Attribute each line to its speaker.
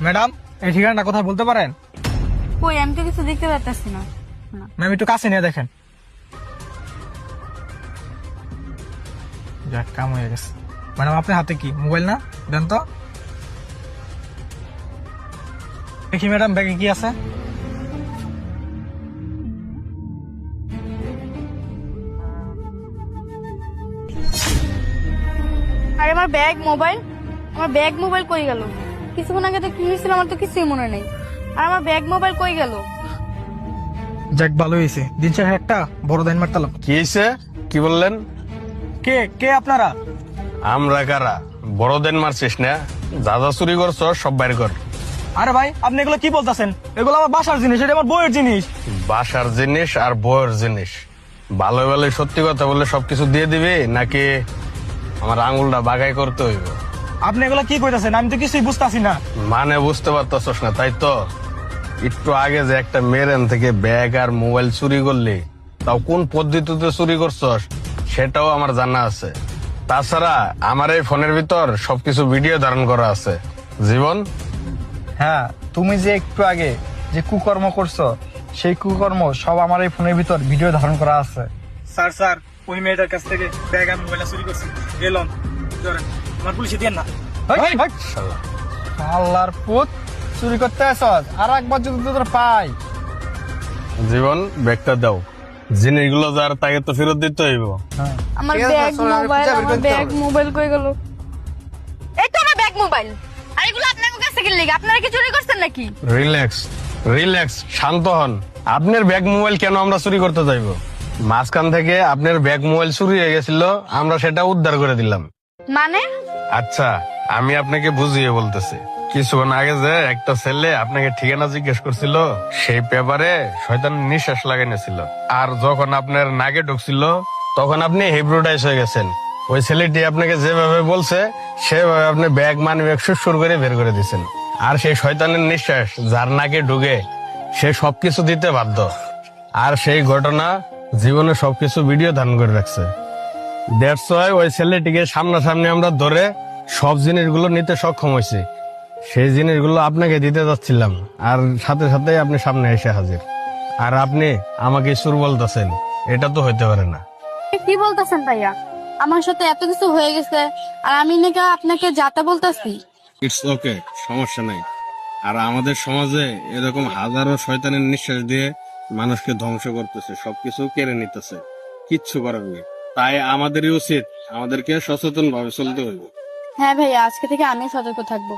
Speaker 1: Madam, এই ঠিকানাটা কোথায় বলতে পারেন?
Speaker 2: কই, আমি তো কিছু দেখতে পাচ্ছি না।
Speaker 1: ম্যাম, একটু কাছে নিয়ে দেখেন। যাক, কাম হয়ে গেছে। ম্যাডাম, আপনার হাতে কি মোবাইল না? দেন তো দেখি। ম্যাডাম, ব্যাগে কি আছে?
Speaker 2: আরে আমার ব্যাগ মোবাইল কই গেল? কিছুক্ষণ আগে তো কি হয়েছিল আমার তো কিছুই মনে নেই। আর আমার ব্যাগ মোবাইল কই গেল?
Speaker 1: যাক, ভালো হয়েছে। দিন শেষে একটা বড় দাইন মারতালাম।
Speaker 3: কি হয়েছে? কি বললেন?
Speaker 1: কে কে আপনারা?
Speaker 3: আমরা কারা? বড়দের মারছিস না? যা যা চুরি করছ সব বাইর কর।
Speaker 1: আরে ভাই, আপনি এগুলো কি বলতেছেন? এগুলো আমার বাসার জিনিস, এটা আমার বইয়ের জিনিস।
Speaker 3: বাসার জিনিস আর বইয়ের জিনিস, ভালো ভালো সত্যি কথা বললে সবকিছু দিয়ে দিবি নাকি আমার আঙুলটা বাগাই করতে হইব?
Speaker 1: আপনি এগুলো কি কইতাছেন? আমি তো কিছুই বুঝতাছি না।
Speaker 3: মানে বুঝতে পারতেছস না, তাই তো? একটু আগে যে একটা মেয়ের থেকে ব্যাগ আর মোবাইল চুরি করলি, তাও কোন পদ্ধতিতে চুরি করছস সেটাও আমার জানা আছে। তাছাড়া আমার এই ফোনের ভিতর সবকিছু ভিডিও ধারণ করা আছে। জীবন,
Speaker 1: হ্যাঁ, তুমি যে একটু আগে যে কুকর্ম করছো, সেই কুকর্ম সব আমার এই ফোনের ভিতর ভিডিও ধারণ করা আছে। স্যার, ওই মেয়েটার কাছ থেকে ব্যাগ আর মোবাইল চুরি করছি। এলন, ধরেন, আমার পুলিশে দিয়ে না।
Speaker 3: শালা।
Speaker 1: আল্লাহর পুত, চুরি করতে আসছ? আর একবার যদি তোদের পাই।
Speaker 3: জীবন, ব্যাগটা দাও। জিনিসগুলো যার তাকে তো ফেরত দিতে হইব।
Speaker 2: আমার
Speaker 1: ঠিক আছে,
Speaker 2: ব্যাগ
Speaker 1: চলো, আর
Speaker 2: মোবাইল,
Speaker 1: খুঁজে বের
Speaker 2: আমার
Speaker 1: করতে
Speaker 2: ব্যাগ
Speaker 1: হবে।
Speaker 2: মোবাইল কই গেল? এই তো আমার ব্যাগ মোবাইল। আর এগুলো আপনার কাছে কি লেগে? আপনারা কি চুরি করছেন নাকি?
Speaker 3: রিল্যাক্স, শান্ত হন। আপনার ব্যাগ মোবাইল কেন আমরা চুরি করতে যাইব? মাঝখান থেকে আপনার ব্যাগ মোবাইল চুরি হয়ে গেছিল, আমরা সেটা উদ্ধার করে দিলাম।
Speaker 2: মানে?
Speaker 3: আচ্ছা, আমি আপনাকে বুঝিয়ে বলতেছি। কিছুক্ষণ আগে যে একটা ছেলে আপনাকে ঠিকানা জিজ্ঞেস করছিল, সেই পেপারে শয়তানের নিঃশ্বাস লাগাইছিল। আর যখন আপনার নাকে ঢুকছিল তখন আপনি হিপ্নোটাইজ হয়ে গেছেন। ওই ছেলেটি আপনাকে যেভাবে বলছে সেভাবে আপনি ব্যাগ মানি ব্যাগ সুর করে বের করে দিচ্ছেন। আর সেই শয়তানের নিঃশ্বাস যার নাকে ঢুকে সে সবকিছু দিতে বাধ্য। আর সেই ঘটনা জীবনে সবকিছু ভিডিও ধারণ করে রাখছে। দ্যাটস ওয়াই ওই ছেলেটিকে সামনাসামনি আমরা ধরে সব জিনিসগুলো নিতে সক্ষম হয়েছি। সেই জিনিসগুলো আপনাকে দিতে যাচ্ছিলাম, আর সাথে সাথে আপনি সামনে এসে হাজির। আর আপনি আমাকে সুর বলতেছেন, এটা তো হইতে পারে না।
Speaker 2: কি বলতেছেন ভাইয়া? আমার সাথে এত কিছু হয়ে গেছে আর আমি নাকি আপনাকে যাতা বলতাছি?
Speaker 3: ইটস ওকে, সমস্যা নাই। আর আমাদের সমাজে এরকম হাজারো শয়তানের নিঃশ্বাস দিয়ে মানুষকে ধ্বংস করতেছে, সবকিছু কেড়ে নিতেছে, কিচ্ছু করার নেই। তাই আমাদেরই উচিত আমাদেরকে সচেতন ভাবে চলতে হইব।
Speaker 2: হ্যাঁ ভাইয়া, আজকে থেকে আমি সতর্ক থাকবো।